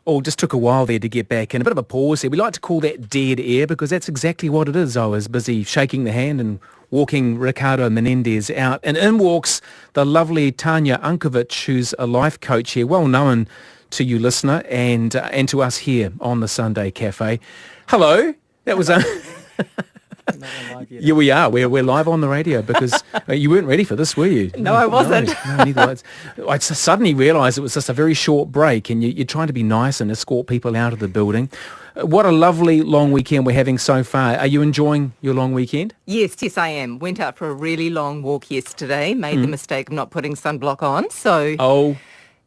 Oh, just took a while there to get back in. A bit of a pause there. We like to call that dead air because that's exactly what it is. I was busy shaking the hand and walking Ricardo Menendez out. And in walks the lovely Tanya Unkovich, who's a life coach here, well known to you, listener, and to us here on the Sunday Cafe. Hello. That was Yeah, we are. We're live on the radio because you weren't ready for this, were you? No, I wasn't. No, neither was. I suddenly realised it was just a very short break and you're trying to be nice and escort people out of the building. What a lovely long weekend we're having so far. Are you enjoying your long weekend? Yes, I am. Went out for a really long walk yesterday. Made the mistake of not putting sunblock on. So,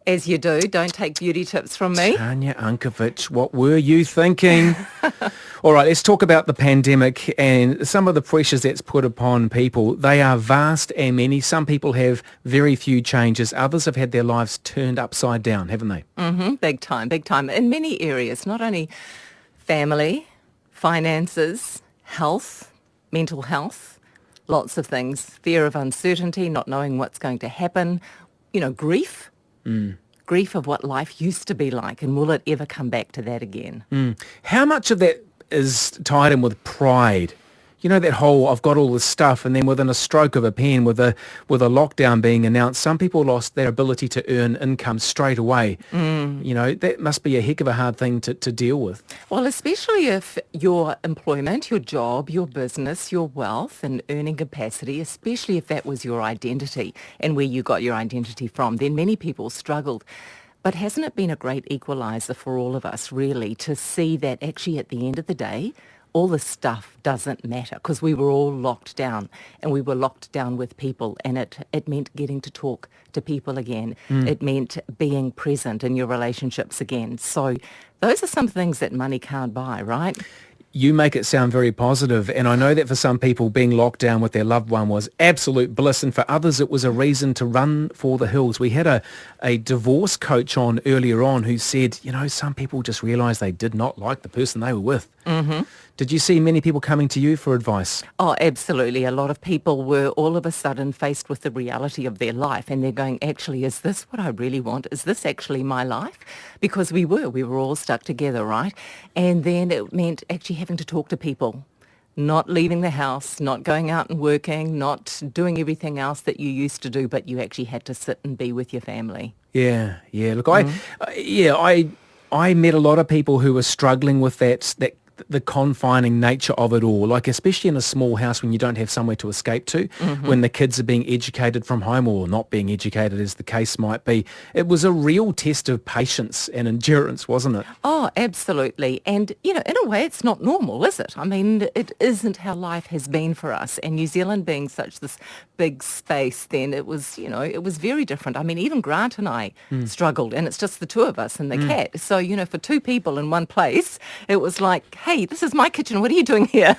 as you do, don't take beauty tips from me. Tanya Unkovich, what were you thinking? All right, let's talk about the pandemic and some of the pressures that's put upon people. They are vast and many. Some people have very few changes. Others have had their lives turned upside down, haven't they? Mm-hmm. Big time. In many areas, not only family, finances, health, mental health, lots of things. Fear of uncertainty, not knowing what's going to happen, grief. Grief of what life used to be like, and will it ever come back to that again? How much of that is tied in with pride? You know, that whole I've got all this stuff, and then within a stroke of a pen, with a lockdown being announced, some people lost their ability to earn income straight away. That must be a heck of a hard thing to deal with. Well, especially if your employment, your job, your business, your wealth and earning capacity, especially if that was your identity and where you got your identity from, then many people struggled. But hasn't it been a great equaliser for all of us, really, to see that actually at the end of the day, all this stuff doesn't matter because we were all locked down and we were locked down with people, and it meant getting to talk to people again. It meant being present in your relationships again. So those are some things that money can't buy, right? You make it sound very positive, and I know that for some people being locked down with their loved one was absolute bliss, and for others it was a reason to run for the hills. We had a divorce coach on earlier on who said, some people just realised they did not like the person they were with. Did you see many people coming to you for advice? Oh, absolutely. A lot of people were all of a sudden faced with the reality of their life, and they're going, actually, is this what I really want? Is this actually my life? Because we were all stuck together, right? And then it meant actually having to talk to people, not leaving the house, not going out and working, not doing everything else that you used to do, but you actually had to sit and be with your family. Yeah. Look, I met a lot of people who were struggling with that the confining nature of it all, like especially in a small house when you don't have somewhere to escape to, when the kids are being educated from home or not being educated as the case might be. It was a real test of patience and endurance, wasn't it? Oh, absolutely. And, in a way it's not normal, is it? I mean, it isn't how life has been for us. And New Zealand being such this big space then, it was, it was very different. I mean, even Grant and I struggled, and it's just the two of us and the cat. So, for two people in one place, it was like, hey, this is my kitchen. What are you doing here?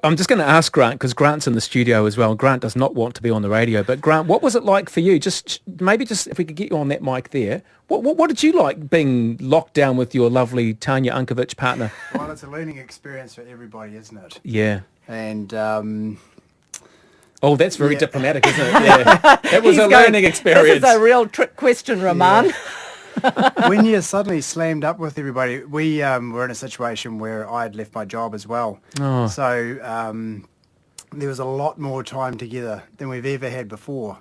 I'm just going to ask Grant, because Grant's in the studio as well. Grant does not want to be on the radio. But Grant, what was it like for you? Just if we could get you on that mic there. What did you like being locked down with your lovely Tanya Unkovich partner? Well, it's a learning experience for everybody, isn't it? Yeah. And... oh, that's very diplomatic, isn't it? Yeah. It was learning experience. This is a real trick question, Roman. Yeah. When you're suddenly slammed up with everybody, we were in a situation where I had left my job as well. Oh. So there was a lot more time together than we've ever had before.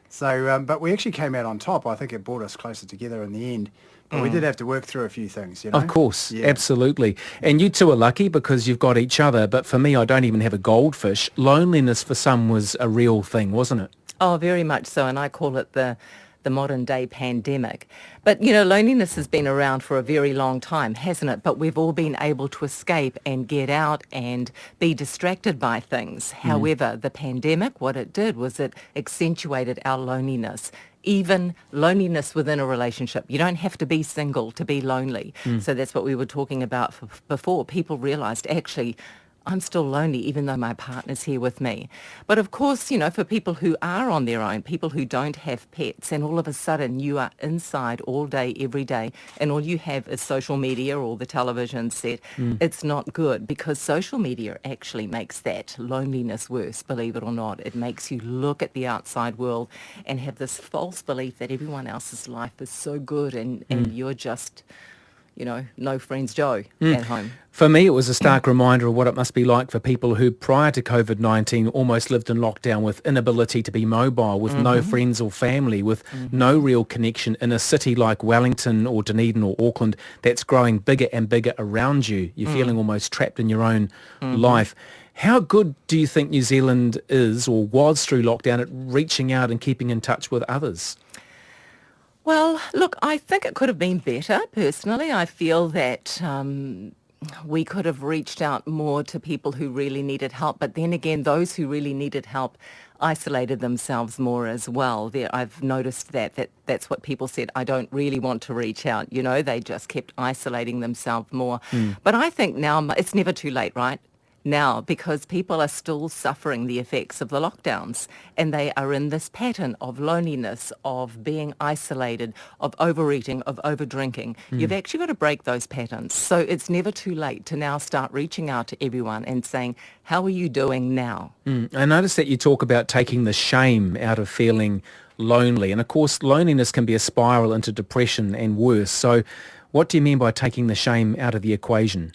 So, but we actually came out on top. I think it brought us closer together in the end. But we did have to work through a few things, Of course, absolutely. And you two are lucky because you've got each other. But for me, I don't even have a goldfish. Loneliness for some was a real thing, wasn't it? Oh, very much so. And I call it the modern day pandemic. But, loneliness has been around for a very long time, hasn't it? But we've all been able to escape and get out and be distracted by things. However, the pandemic, what it did was it accentuated our loneliness. Even loneliness within a relationship. You don't have to be single to be lonely. So that's what we were talking about before. People realised, actually, I'm still lonely even though my partner's here with me. But of course, for people who are on their own, people who don't have pets, and all of a sudden you are inside all day, every day, and all you have is social media or the television set, it's not good, because social media actually makes that loneliness worse, believe it or not. It makes you look at the outside world and have this false belief that everyone else's life is so good and you're just... no friends Joe at home. For me, it was a stark reminder of what it must be like for people who, prior to COVID-19, almost lived in lockdown with inability to be mobile, with no friends or family, with no real connection in a city like Wellington or Dunedin or Auckland that's growing bigger and bigger around you. You're feeling almost trapped in your own life. How good do you think New Zealand is or was through lockdown at reaching out and keeping in touch with others? Well, look, I think it could have been better, personally. I feel that we could have reached out more to people who really needed help. But then again, those who really needed help isolated themselves more as well. I've noticed that's what people said. I don't really want to reach out. They just kept isolating themselves more. But I think now it's never too late, right? Now, because people are still suffering the effects of the lockdowns, and they are in this pattern of loneliness, of being isolated, of overeating, of overdrinking. You've actually got to break those patterns. So it's never too late to now start reaching out to everyone and saying, how are you doing now? I noticed that you talk about taking the shame out of feeling lonely. And of course, loneliness can be a spiral into depression and worse. So what do you mean by taking the shame out of the equation?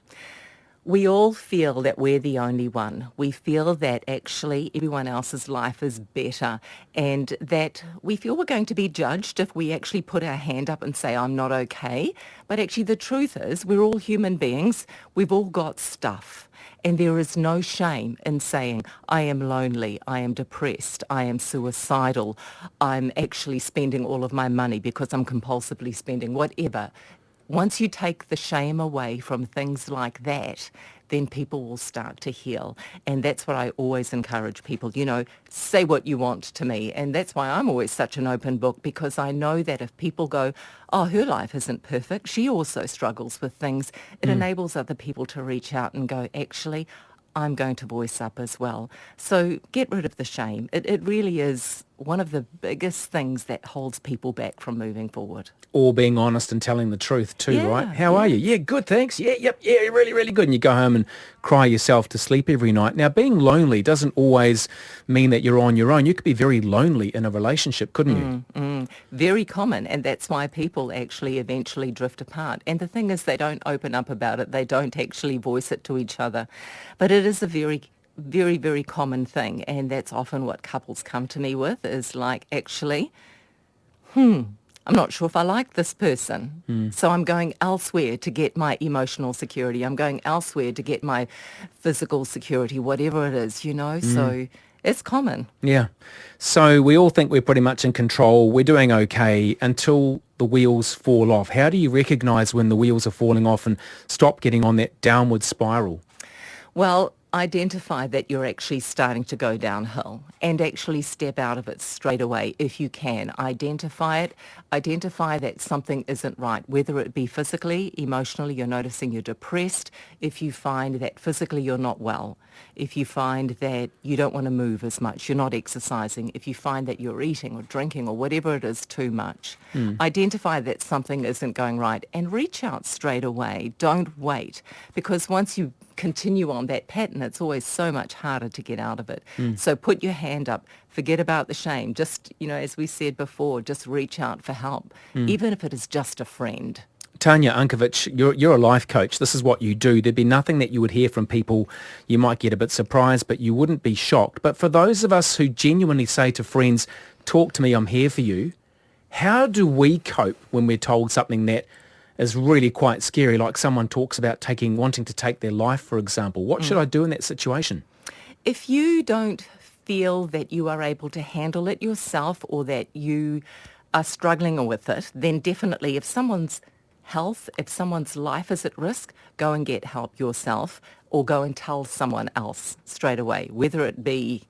We all feel that we're the only one. We feel that actually everyone else's life is better, and that we feel we're going to be judged if we actually put our hand up and say, I'm not okay. But actually the truth is we're all human beings. We've all got stuff. And there is no shame in saying, I am lonely, I am depressed, I am suicidal, I'm actually spending all of my money because I'm compulsively spending whatever. Once you take the shame away from things like that, then people will start to heal. And that's what I always encourage people, say what you want to me. And that's why I'm always such an open book, because I know that if people go, oh, her life isn't perfect, she also struggles with things, it enables other people to reach out and go, actually, I'm going to voice up as well. So get rid of the shame. It really is one of the biggest things that holds people back from moving forward. Or being honest and telling the truth too, Yeah, right? How are you? Yeah, good, thanks. Yeah, really, really good. And you go home and cry yourself to sleep every night. Now, being lonely doesn't always mean that you're on your own. You could be very lonely in a relationship, couldn't you? Very common, and that's why people actually eventually drift apart. And the thing is, they don't open up about it. They don't actually voice it to each other. But it is a very, very, very common thing, and that's often what couples come to me with, is like, actually, I'm not sure if I like this person. So I'm going elsewhere to get my emotional security. I'm going elsewhere to get my physical security, whatever it is, So it's common. Yeah. So we all think we're pretty much in control. We're doing okay until the wheels fall off. How do you recognise when the wheels are falling off and stop getting on that downward spiral? Well, identify that you're actually starting to go downhill and actually step out of it straight away if you can. Identify it. Identify that something isn't right, whether it be physically, emotionally, you're noticing you're depressed, if you find that physically you're not well, if you find that you don't want to move as much, you're not exercising, if you find that you're eating or drinking or whatever it is too much. Identify that something isn't going right and reach out straight away. Don't wait, because once you continue on that pattern, it's always so much harder to get out of it. So put your hand up, forget about the shame. Just, as we said before, just reach out for help, even if it is just a friend. Tanya Unkovich, you're a life coach. This is what you do. There'd be nothing that you would hear from people. You might get a bit surprised, but you wouldn't be shocked. But for those of us who genuinely say to friends, talk to me, I'm here for you, how do we cope when we're told something that is really quite scary, like someone talks about wanting to take their life, for example? What should I do in that situation? If you don't feel that you are able to handle it yourself, or that you are struggling with it, then definitely, if someone's health, if someone's life is at risk, go and get help yourself, or go and tell someone else straight away, whether it be,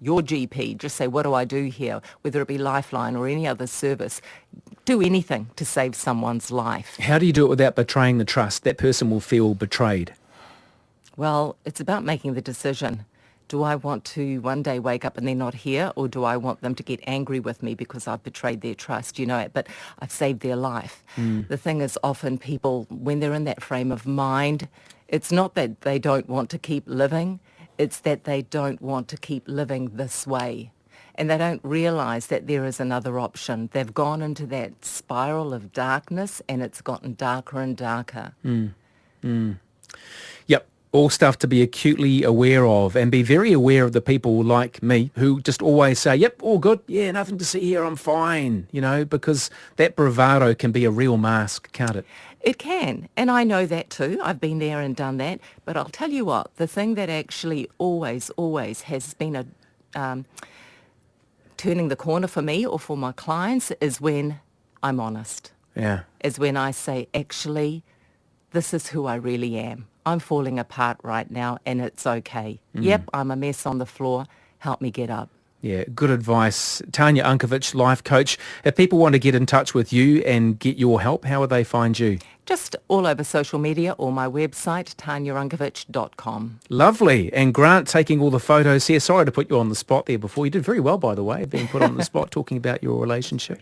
your GP, just say, what do I do here? Whether it be Lifeline or any other service, do anything to save someone's life. How do you do it without betraying the trust? That person will feel betrayed. Well, it's about making the decision. Do I want to one day wake up and they're not here, or do I want them to get angry with me because I've betrayed their trust, but I've saved their life? The thing is, often people, when they're in that frame of mind, it's not that they don't want to keep living, it's that they don't want to keep living this way. and they don't realise that there is another option. They've gone into that spiral of darkness, and it's gotten darker and darker. Yep, all stuff to be acutely aware of, and be very aware of the people like me who just always say, yep, all good, yeah, nothing to see here, I'm fine, because that bravado can be a real mask, can't it? It can, and I know that too. I've been there and done that. But I'll tell you what, the thing that actually always has been turning the corner for me or for my clients is when I'm honest. Yeah. Is when I say, actually, this is who I really am. I'm falling apart right now, and it's okay. Yep, I'm a mess on the floor. Help me get up. Yeah, good advice. Tanya Unkovich, life coach. If people want to get in touch with you and get your help, how would they find you? Just all over social media or my website, tanyaunkovich.com. Lovely. And Grant taking all the photos here. Sorry to put you on the spot there before. You did very well, by the way, being put on the spot talking about your relationship.